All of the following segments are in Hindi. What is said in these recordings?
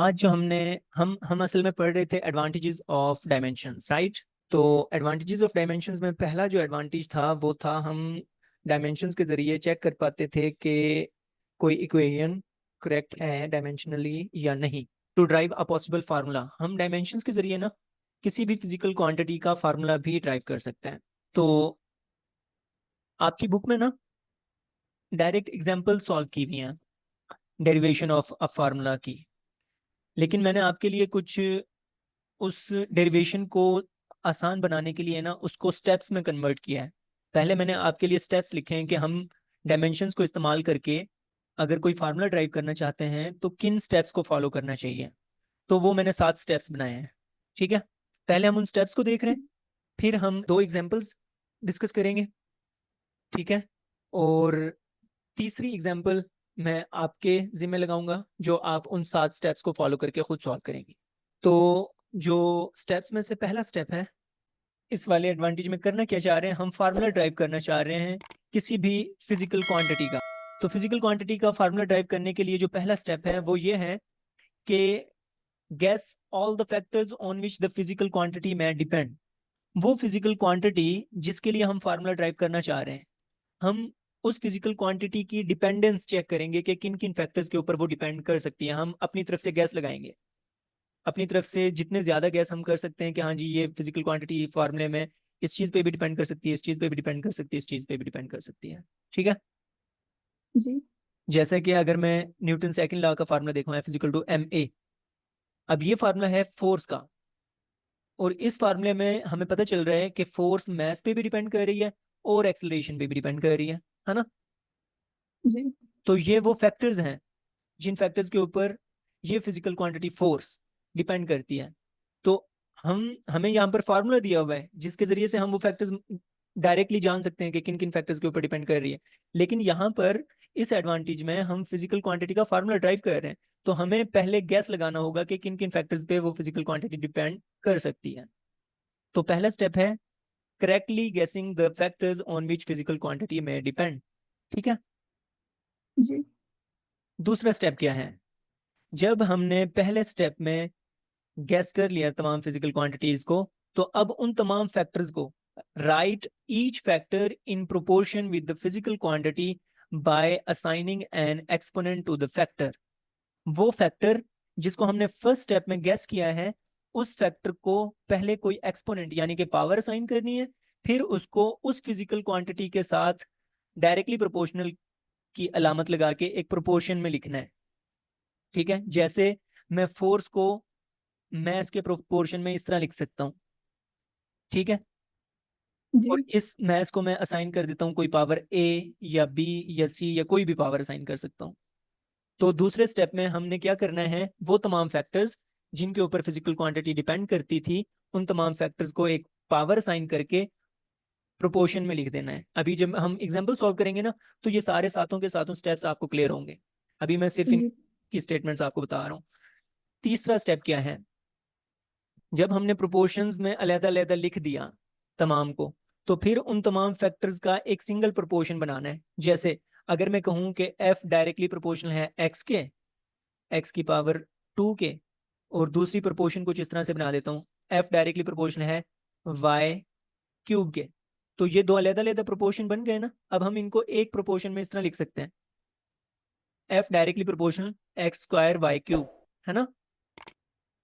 आज जो हम असल में पढ़ रहे थे एडवांटेजेस ऑफ डायमेंशंस, राइट। तो एडवांटेजेस ऑफ डायमेंशंस में पहला जो एडवांटेज था वो था हम डायमेंशंस के जरिए चेक कर पाते थे कि कोई इक्वेशन करेक्ट है डायमेंशनली या नहीं। To drive a possible formula, हम डायमेंशंस के जरिए ना किसी भी फिजिकल क्वांटिटी का फार्मूला भी ड्राइव कर सकते हैं। तो आपकी बुक में ना डायरेक्ट एग्जांपल सॉल्व की हुई हैं डेरिवेशन ऑफ अ फार्मूला की, लेकिन मैंने आपके लिए कुछ उस डेरिवेशन को आसान बनाने के लिए ना उसको स्टेप्स में कन्वर्ट किया है। पहले मैंने आपके लिए स्टेप्स लिखे हैं कि हम डायमेंशंस को इस्तेमाल करके अगर कोई फार्मूला ड्राइव करना चाहते हैं तो किन स्टेप्स को फॉलो करना चाहिए। तो वो मैंने 7 स्टेप्स बनाए हैं। ठीक है, पहले हम उन स्टेप्स को देख रहे हैं, फिर हम 2 एग्जांपल्स डिस्कस करेंगे। ठीक है, और तीसरी एग्जांपल मैं आपके जिम्मे लगाऊंगा जो आप उन 7 स्टेप्स को फॉलो करके खुद सॉल्व करेंगे। तो जो स्टेप्स में से पहला स्टेप है, इस वाले एडवांटेज में करना क्या चाह रहे हैं, हम फार्मूला ड्राइव करना चाह रहे हैं किसी भी फिजिकल क्वांटिटी का। तो फिजिकल क्वांटिटी का फार्मूला ड्राइव करने के लिए जो पहला स्टेप है वो ये है कि guess all the factors on which the physical quantity में डिपेंड। वो फिजिकल क्वांटिटी जिसके लिए हम फार्मूला ड्राइव करना चाह रहे हैं, हम उस फिजिकल क्वांटिटी की डिपेंडेंस चेक करेंगे कि किन किन फैक्टर्स के ऊपर वो डिपेंड कर सकती है। हम अपनी तरफ से गैस लगाएंगे, अपनी तरफ से जितने ज्यादा गैस हम कर सकते हैं कि हाँ जी ये फिजिकल क्वांटिटी फार्मूले में इस चीज पे भी डिपेंड कर सकती है, इस चीज पे भी डिपेंड कर सकती है, इस चीज पे भी डिपेंड कर सकती है। ठीक है, जी। जैसे कि अगर मैं न्यूटन सेकंड लॉ का फार्मूला देखूँ F equal to M A, अब ये फार्मूला है फोर्स का, और इस फार्मूले में हमें पता चल रहा है कि फोर्स मास पे भी डिपेंड कर रही है और एक्सेलरेशन पे भी डिपेंड कर रही है ना। जी। तो ये वो फैक्टर्स हैं जिन फैक्टर्स के ऊपर ये फिजिकल क्वांटिटी फोर्स डिपेंड करती है। तो हमें यहाँ पर फार्मूला दिया हुआ है जिसके जरिए से हम वो फैक्टर्स डायरेक्टली जान सकते हैं कि किन किन फैक्टर्स के ऊपर डिपेंड कर रही है। लेकिन यहाँ पर इस एडवांटेज में हम फिजिकल क्वांटिटी का फार्मूला ड्राइव कर रहे हैं, तो हमें पहले गैस लगाना होगा कि किन किन फैक्टर्स पे वो फिजिकल क्वांटिटी डिपेंड कर सकती है। तो पहला स्टेप है करेक्टली गेसिंग the factors on which physical quantity में डिपेंड। ठीक है, जी। दूसरा स्टेप क्या है, जब हमने पहले स्टेप में गैस कर लिया तमाम फिजिकल क्वांटिटीज को, तो अब उन तमाम फैक्टर्स को write each factor in proportion with the physical quantity by assigning an exponent to the factor. वो फैक्टर जिसको हमने फर्स्ट स्टेप में गैस किया है, उस फैक्टर को पहले कोई एक्सपोनेंट यानी कि पावर असाइन करनी है, फिर उसको उस फिजिकल क्वांटिटी के साथ डायरेक्टली प्रोपोर्शनल की अलामत लगा के एक प्रोपोर्शन में लिखना है। ठीक है, जैसे मैं फोर्स को मैस के प्रोपोर्शन में इस तरह लिख सकता हूँ। ठीक है, और जी। इस मैस को मैं असाइन कर देता हूँ कोई पावर ए या बी या सी या कोई भी पावर असाइन कर सकता हूँ। तो दूसरे स्टेप में हमने क्या करना है, वो तमाम फैक्टर्स जिनके ऊपर फिजिकल क्वांटिटी डिपेंड करती थी उन तमाम फैक्टर्स को एक पावर असाइन करके प्रोपोर्शन में लिख देना है। अभी जब हम एग्जांपल सॉल्व करेंगे ना, तो ये सारे सातों के सातों स्टेप्स आपको क्लियर होंगे। अभी मैं सिर्फ जी। इनकी स्टेटमेंट्स आपको बता रहा हूँ। तीसरा स्टेप क्या है, जब हमने प्रोपोर्शंस में अलग-अलग लिख दिया तमाम को, तो फिर उन तमाम फैक्टर्स का एक सिंगल प्रोपोर्शन बनाना है। जैसे अगर मैं कहूं कि f डायरेक्टली प्रोपोर्शनल है x के, x की पावर 2 के, और दूसरी प्रोपोर्शन कुछ इस तरह से बना देता हूँ f डायरेक्टली प्रोपोर्शनल है y क्यूब के, तो ये दो अलग-अलग प्रोपोर्शन बन गए ना। अब हम इनको एक प्रोपोर्शन में इस तरह लिख सकते हैं, f directly proportional x square y cube, है ना।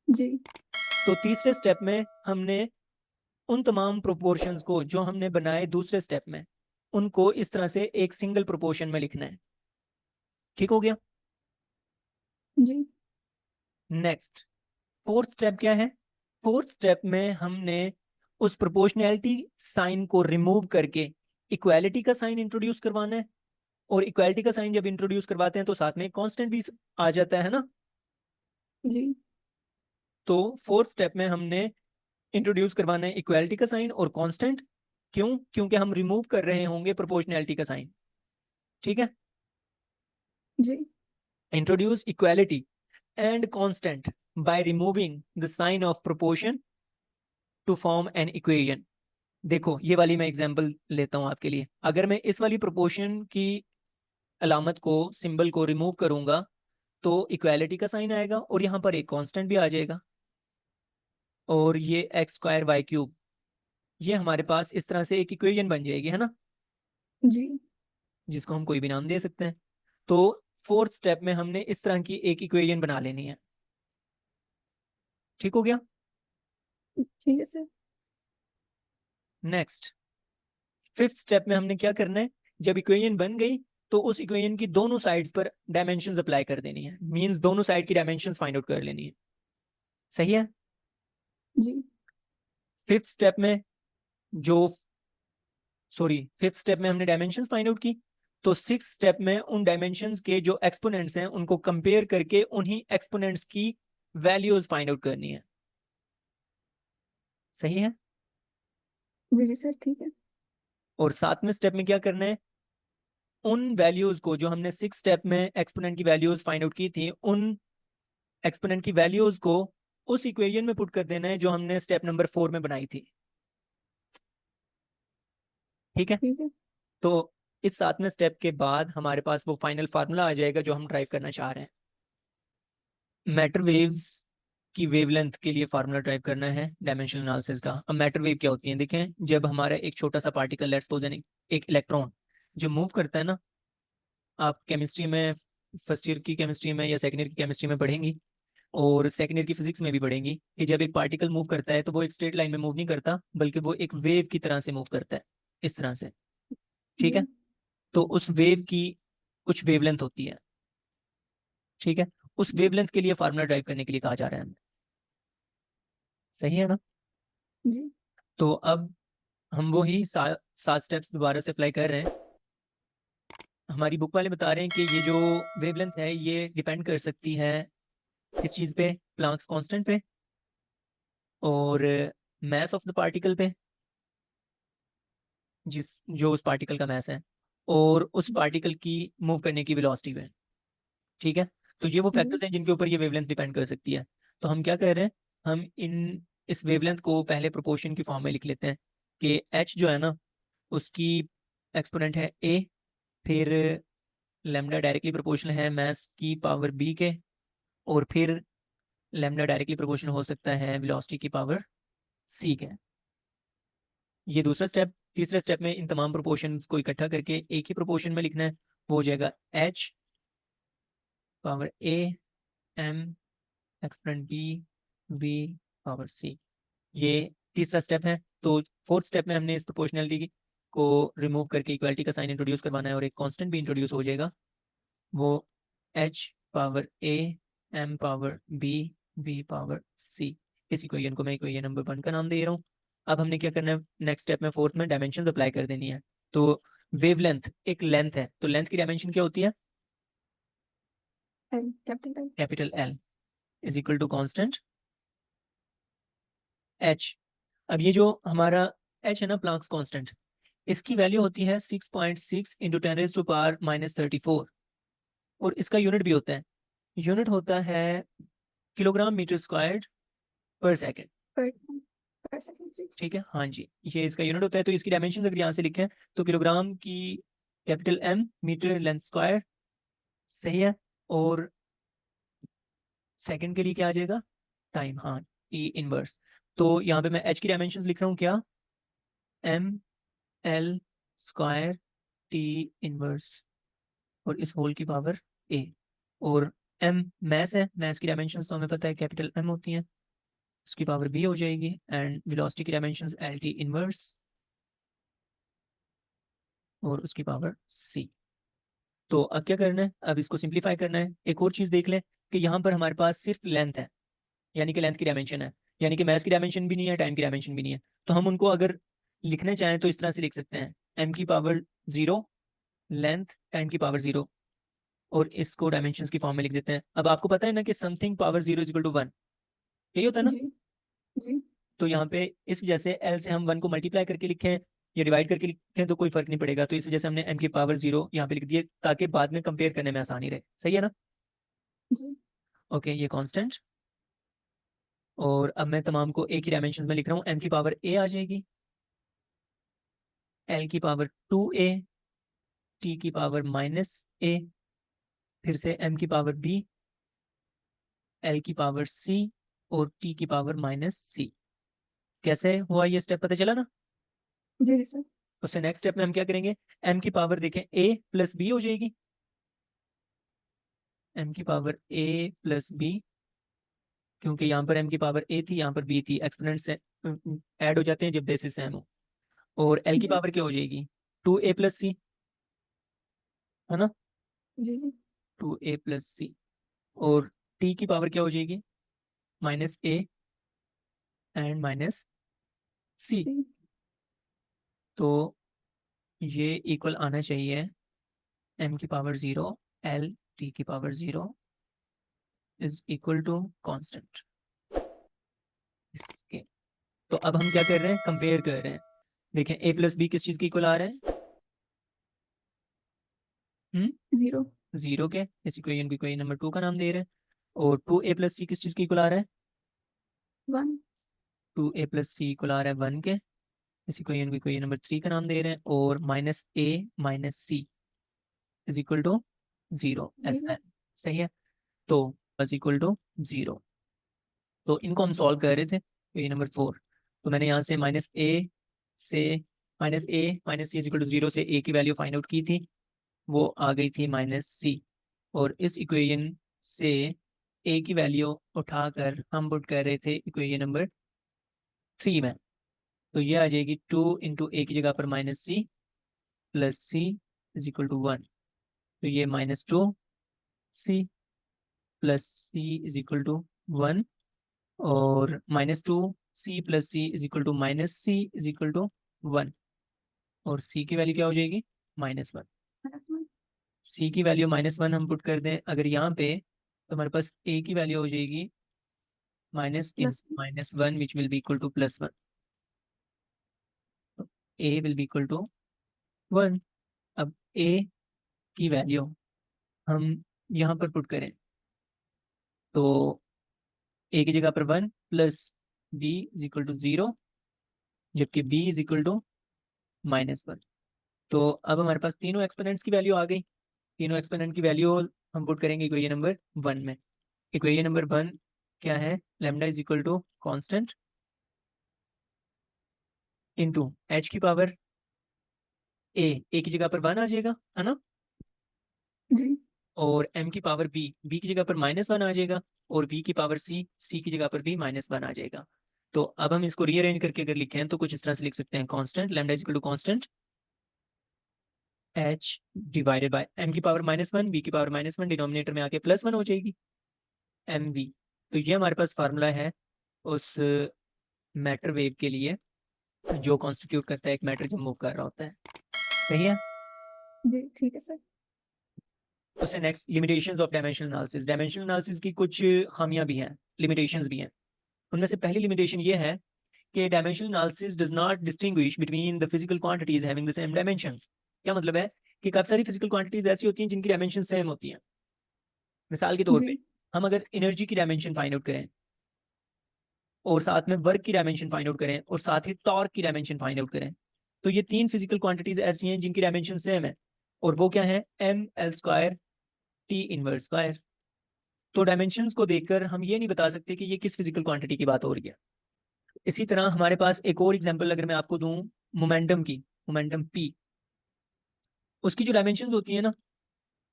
जी। तो तीसरे स्टेप में हमने उन तमाम प्रोपोर्शंस को जो हमने बनाए दूसरे स्टेप में, उनको इस तरह से एक सिंगल प्रोपोर्शन में लिखना है। ठीक हो गया। जी। नेक्स्ट, फोर्थ स्टेप क्या है, फोर्थ स्टेप में हमने उस प्रोपोर्शनैलिटी साइन को रिमूव करके इक्वालिटी का साइन इंट्रोड्यूस करवाना है। और इक्वालिटी का साइन जब इंट्रोड्यूस करवाते हैं तो साथ में कांस्टेंट भी आ जाता है ना। जी। तो फोर्थ स्टेप में हमने इंट्रोड्यूस करवाना है इक्वालिटी का साइन और कांस्टेंट। क्यों, क्योंकि हम रिमूव कर रहे होंगे प्रोपोर्शनैलिटी का साइन। ठीक है, जी। introduce equality and constant by removing the sign of proportion to form an equation। देखो ये वाली मैं एग्जांपल लेता हूं आपके लिए। अगर मैं इस वाली प्रोपोर्शन की अलामत को, सिंबल को रिमूव करूंगा, तो इक्वालिटी का साइन आएगा और यहाँ पर एक कांस्टेंट भी आ जाएगा, और ये एक्स स्क्वायर वाई क्यूब, ये हमारे पास इस तरह से एक इक्वेशन बन जाएगी, है ना, जी जिसको हम कोई भी नाम दे सकते हैं। तो फोर्थ स्टेप में हमने इस तरह की एक इक्वेशन बना लेनी है। ठीक हो गया। ठीक है सर। नेक्स्ट, फिफ्थ स्टेप में हमने क्या करना है, जब इक्वेशन बन गई तो उस इक्वेशन की दोनों साइड्स पर डायमेंशंस अप्लाई कर देनी है, मींस दोनों साइड की डायमेंशंस फाइंड आउट कर लेनी है। सही है। जी फिफ्थ स्टेप में जो सॉरी फिफ्थ स्टेप में हमने डायमेंशंस फाइंड आउट की, तो सिक्स स्टेप में उन डायमेंशंस के जो एक्सपोनेंट्स हैं उनको कंपेयर करके उन्हीं एक्सपोनेंट्स की वैल्यूज फाइंड आउट करनी है। सही है। जी जी सर ठीक है। और सातवें स्टेप में क्या करना है, उन वैल्यूज को जो हमने सिक्स स्टेप में एक्सपोनेंट की वैल्यूज फाइंड आउट की थी, उन एक्सपोनेंट की वैल्यूज को उस इक्वेशन में पुट कर देना है जो हमने स्टेप नंबर 4 में बनाई थी। ठीक है। ठीक है। तो इस सातवें स्टेप के बाद हमारे पास वो फाइनल फार्मूला आ जाएगा जो हम ड्राइव करना चाह रहे हैं। मैटर वेव्स की वेवलेंथ के लिए फार्मूला ड्राइव करना है डायमेंशनल एनालिसिस का। अब मैटर वेव क्या होती है, देखें, जब हमारा एक छोटा सा पार्टिकल, लेट्स सपोज एक इलेक्ट्रॉन जो मूव करता है ना, आप केमिस्ट्री में, फर्स्ट ईयर की केमिस्ट्री में या सेकेंड ईयर की केमिस्ट्री में पढ़ेंगी, और सेकेंड ईयर की फिजिक्स में भी पढ़ेंगी कि जब एक पार्टिकल मूव करता है तो वो एक स्ट्रेट लाइन में मूव नहीं करता, बल्कि वो एक वेव की तरह से मूव करता है, इस तरह से। ठीक जी है। तो उस वेव की कुछ वेवलेंथ होती है। ठीक है। उस वेवलेंथ के लिए फार्मूला ड्राइव करने के लिए कहा जा रहा है हमें। सही है ना। जी तो अब हम वही सात स्टेप्स दोबारा से अप्लाई कर रहे हैं। हमारी बुक वाले बता रहे हैं कि ये जो वेवलेंथ है ये डिपेंड कर सकती है किस चीज़ पे, प्लांक्स कांस्टेंट पे, और मास ऑफ द पार्टिकल पे, जिस जो उस पार्टिकल का मास है, और उस पार्टिकल की मूव करने की वेलोसिटी पे। ठीक है। तो ये वो जी फैक्टर्स हैं जिनके ऊपर ये वेवलेंथ डिपेंड कर सकती है। तो हम क्या कर रहे हैं, हम इन इस वेवलेंथ को पहले प्रोपोर्शन की फॉर्म में लिख लेते हैं कि एच जो है ना, उसकी एक्सपोनेंट है ए, फिर लेमडा डायरेक्टली प्रोपोर्शनल है मास की पावर बी के, और फिर लेमडा डायरेक्टली प्रोपोर्शनल हो सकता है वेलोसिटी की पावर सी के। ये दूसरा स्टेप। तीसरे स्टेप में इन तमाम प्रोपोर्शंस को इकट्ठा करके एक ही प्रोपोर्शन में लिखना है, वो हो जाएगा H power A M exponent B V power C. ये तीसरा स्टेप है। तो फोर्थ स्टेप में हमने इस प्रोपोर्शनलिटी को रिमूव करके इक्वालिटी का साइन इंट्रोड्यूस करवाना है, और एक कांस्टेंट भी इंट्रोड्यूस हो जाएगा, वो H power A M power B V power C. इस इक्वेशन को मैं इक्वेशन नंबर 1 का नाम दे रहा हूँ। अब हमने क्या करना है, नेक्स्ट स्टेप में फोर्थ में डायमेंशन अप्लाई कर देनी है। तो वेवलेंथ एक लेंथ है, तो लेंथ की डायमेंशन क्या होती है, L capital L. Capital L is equal to constant H. अब ये जो हमारा एच है ना, प्लांक्स कांस्टेंट, इसकी वैल्यू होती है 6.6 इंटू 10⁻⁻34, और इसका यूनिट भी होता है, यूनिट होता है किलोग्राम मीटर स्क्वायर्ड पर सेकेंड। पर पर सेकंड जी। ठीक है, हाँ जी, ये इसका यूनिट होता है। तो इसकी डायमेंशन अगर यहाँ से लिखें तो किलोग्राम की capital M metre length square. सही है। और सेकंड के लिए क्या आ जाएगा, टाइम, हाँ, टी इनवर्स। तो यहाँ पे मैं एच की डायमेंशंस लिख रहा हूँ क्या, M L square T inverse, और इस होल की पावर ए, और एम मैस है, मैस की डायमेंशंस तो हमें पता है कैपिटल एम होती हैं, उसकी पावर बी हो जाएगी, एंड वेलोसिटी की डायमेंशंस एल टी इनवर्स और उसकी पावर सी। तो अब क्या करना है, अब इसको सिंप्लीफाई करना है। एक और चीज़ देख लें कि यहाँ पर हमारे पास सिर्फ लेंथ है, यानी कि लेंथ की डायमेंशन है, यानी कि मैथ की डायमेंशन भी नहीं है, टाइम की डायमेंशन भी नहीं है। तो हम उनको अगर लिखना चाहें तो इस तरह से लिख सकते हैं, एम की पावर 0, लेंथ टाइम की पावर 0, और इसको डायमेंशंस की फॉर्म में लिख देते हैं। अब आपको पता है ना कि something power 0 is equal to 1, यही होता है ना। जी जी तो यहाँ पे इस वजह से एल से हम 1 को मल्टीप्लाई करके लिखें या डिवाइड करके लिखें तो कोई फर्क नहीं पड़ेगा, तो इस वजह से हमने एम की पावर 0 यहाँ पे लिख दिए ताकि बाद में कंपेयर करने में आसानी रहे। सही है ना। जी ओके, ये कांस्टेंट, और अब मैं तमाम को एक ही डायमेंशन में लिख रहा हूँ, एम की पावर ए आ जाएगी, एल की पावर 2a, टी की पावर -a, फिर से एम की पावर b, एल की पावर सी और टी की पावर माइनस सी। कैसे हुआ ये स्टेप, पता चला ना? जी जी सर। उससे नेक्स्ट स्टेप में हम क्या करेंगे, एम की पावर देखें ए प्लस बी हो जाएगी, एम की पावर ए प्लस बी, क्योंकि यहाँ पर एम की पावर ए थी, यहाँ पर बी थी, एक्सपोनेंट से ऐड हो जाते हैं जब बेसिस सेम हो। और एल की जी पावर क्या हो जाएगी, 2a+c, है ना, जी जी 2a+c। और टी की पावर क्या हो जाएगी, -a एंड -c। जी तो ये इक्वल आना चाहिए m की पावर 0 l t की power 0 is equal to constant इसके। तो अब हम क्या कर रहे हैं, कंपेयर कर रहे हैं। देखें a प्लस बी किस चीज़ के इक्वल आ रहा है, 0 0 के, इस इक्वेशन को इक्वेशन नंबर 2 का नाम दे रहे हैं। और 2a+c किस चीज़ के इक्वल आ रहा है, 1 2a+c इक्वल आ रहा है 1 के, इस इक्वेशन को इक्वेशन नंबर 3 का नाम दे रहे हैं। और -a - c is equal to 0 ऐसा 0 है, सही है। तो बस इक्वल टू 0। तो इनको हम सॉल्व कर रहे थे, ये नंबर 4। तो मैंने यहाँ से -a - c is equal to 0 से a की वैल्यू फाइंड आउट की थी, वो आ गई थी -c। और इस इक्वेशन से a की वैल्यू उठाकर हम पुट कर रहे थे इक्वेशन नंबर 3 में। तो ये आ जाएगी 2 × a की जगह पर -c plus c is equal to 1। तो ये -2c plus c is equal to 1। और -2c plus c is equal to -c is equal to 1। और c की वैल्यू क्या हो जाएगी, -1। c की वैल्यू -1 हम पुट कर दें अगर यहाँ पे, तो हमारे पास a की वैल्यू हो जाएगी minus in plus -1 which will be equal to +1। a will be equal to 1। अब a की वैल्यू हम यहाँ पर पुट करें, तो a की जगह पर 1 plus b is equal to 0, जबकि b इज इक्वल टू -1। तो अब हमारे पास तीनों एक्सपोनेंट्स की वैल्यू आ गई। तीनों एक्सपोनेंट की वैल्यू हम पुट करेंगे इक्वेशन नंबर 1 में। इक्वेशन नंबर 1 क्या है, lambda is equal to constant into H की पावर ए की जगह पर 1 आ जाएगा, है ना। जी और एम की पावर बी की जगह पर -1 आ जाएगा। और वी की पावर सी की जगह पर भी -1 आ जाएगा। तो अब हम इसको रीअरेंज करके अगर लिखें तो कुछ इस तरह से लिख सकते हैं, constant lambda is equal to constant H divided by M की पावर -1 वी की पावर -1 डिनोमिनेटर में आके +1 हो जाएगी एम वी। तो ये हमारे पास फार्मूला है उस मैटर वेव के लिए जो कॉन्स्टिट्यूट करता है एक मैटर जब मूव कर रहा होता है, सही है। जी ठीक है सर। उससे next limitations of dimensional analysis. Dimensional analysis की कुछ खामियां भी हैं, लिमिटेशंस भी हैं। उनमें से पहली लिमिटेशन ये है कि dimensional analysis does not distinguish between the physical quantities having the same dimensions. क्या मतलब है कि काफी सारी फिजिकल क्वांटिटीज ऐसी होती हैं जिनकी डायमेंशन सेम होती हैं। मिसाल के तौर जी पे हम अगर एनर्जी की डायमेंशन फाइंड आउट करें और साथ में वर्क की डायमेंशन फाइंड आउट करें और साथ ही टॉर्क की डायमेंशन फाइंड आउट करें, तो ये तीन फिजिकल क्वांटिटीज ऐसी हैं जिनकी डायमेंशन सेम है। और वो क्या है, ml² T⁻²। तो डायमेंशंस को देखकर हम ये नहीं बता सकते कि ये किस फिजिकल क्वांटिटी की बात हो रही है। इसी तरह हमारे पास एक और एग्जांपल अगर मैं आपको दूं मोमेंटम की, मोमेंटम p, उसकी जो डायमेंशंस होती है ना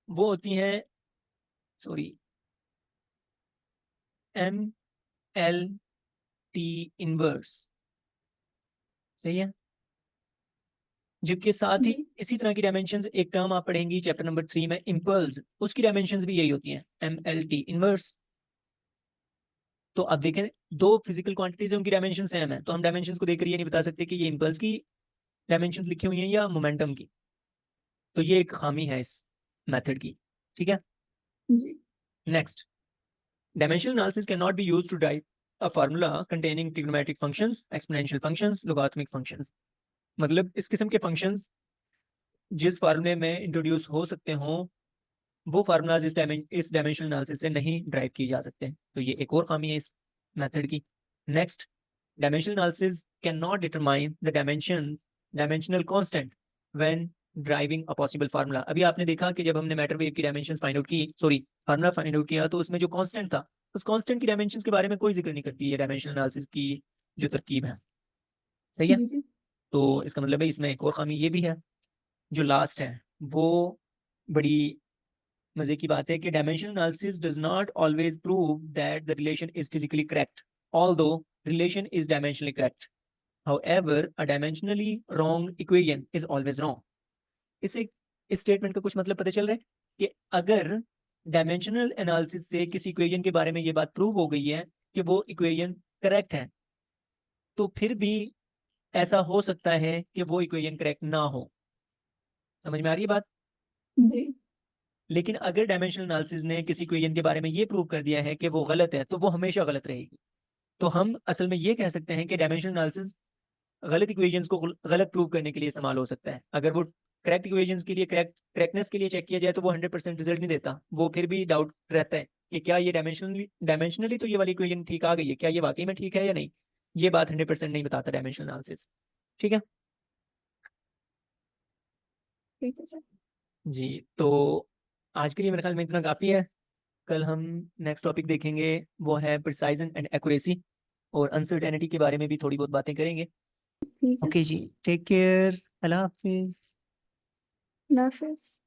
वो होती हैं, सॉरी, ml_T⁻, सही है। जबकि साथ ही जी इसी तरह की डायमेंशंस एक टर्म आप पढ़ेंगी चैप्टर नंबर 3 में, इम्पल्स, उसकी डायमेंशंस भी यही होती हैं, ml_T⁻। तो अब देखें दो फिजिकल क्वांटिटीज है, उनकी डायमेंशन सेम है, तो हम डायमेंशंस को देखकर ये नहीं बता सकते कि ये इम्पल्स की डायमेंशंस लिखी हुई हैं या मोमेंटम की। तो ये एक खामी है इस मेथड की, ठीक है। जी next, dimensional analysis cannot be used to derive a formula containing trigonometric functions, exponential functions, logarithmic functions। मतलब इस किस्म के फंक्शंस जिस फार्मूले में इंट्रोड्यूस हो सकते हों वो फार्मूलाज इस डायमेंशनल एनालिसिस से नहीं ड्राइव किए जा सकते। तो ये एक और खामी है इस मेथड की। Next, dimensional analysis can not determine the dimensional constant when driving a possible formula. अभी आपने देखा कि जब हमने मैटर वेव की डायमेंशंस फाइंड आउट की, सॉरी फार्मूला फाइंड आउट किया, तो उसमें जो कांस्टेंट था उस कांस्टेंट की डायमेंशंस के बारे में कोई जिक्र नहीं करती है डायमेंशनल एनालिसिस की जो तरकीब है। सही है। जी जी तो इसका मतलब है इसमें एक और खामी ये भी है, जो लास्ट है वो बड़ी मजे की बात है कि dimensional analysis does not always prove that the relation is physically correct, although relation is dimensionally correct. However, a dimensionally wrong equation is always wrong. इससे इस स्टेटमेंट का कुछ मतलब पता चल रहा है कि अगर डायमेंशनल एनालिसिस से किसी इक्वेशन के बारे में ये बात प्रूव हो गई है कि वो इक्वेशन करेक्ट है, तो फिर भी ऐसा हो सकता है कि वो इक्वेशन करेक्ट ना हो। समझ में आ रही है बात? जी लेकिन अगर डायमेंशनल एनालिसिस ने किसी इक्वेशन के बारे में ये प्रूव कर दिया है कि वो गलत है, तो वो हमेशा गलत रहेगी। तो हम असल में ये कह सकते हैं कि डायमेंशनल एनालिसिस गलत इक्वेशंस को गलत प्रूव करने के लिए इस्तेमाल हो सकता है। अगर वो करेक्ट इक्वेशंस के लिए करेक्टनेस के लिए चेक किया जाए तो वो 100% रिजल्ट नहीं देता, वो फिर भी डाउट रहता है कि क्या ये डायमेंशनली तो ये वाली इक्वेशन ठीक आ गई है, क्या ये वाकई में ठीक है या नहीं। ये बात 100% नहीं बताता डायमेंशनल एनालिसिस। ठीक है ठीक है सर। जी। तो आज के लिए मेरे ख्याल में इतना काफ़ी है। कल हम नेक्स्ट टॉपिक देखेंगे, वो है प्रिसाइजन एंड एक्यूरेसी, और अनसर्टेनिटी के बारे में भी थोड़ी बहुत बातें करेंगे। ठीक है। ओके जी, टेक केयर, अल्लाह हाफिज। अल्लाह हाफिज।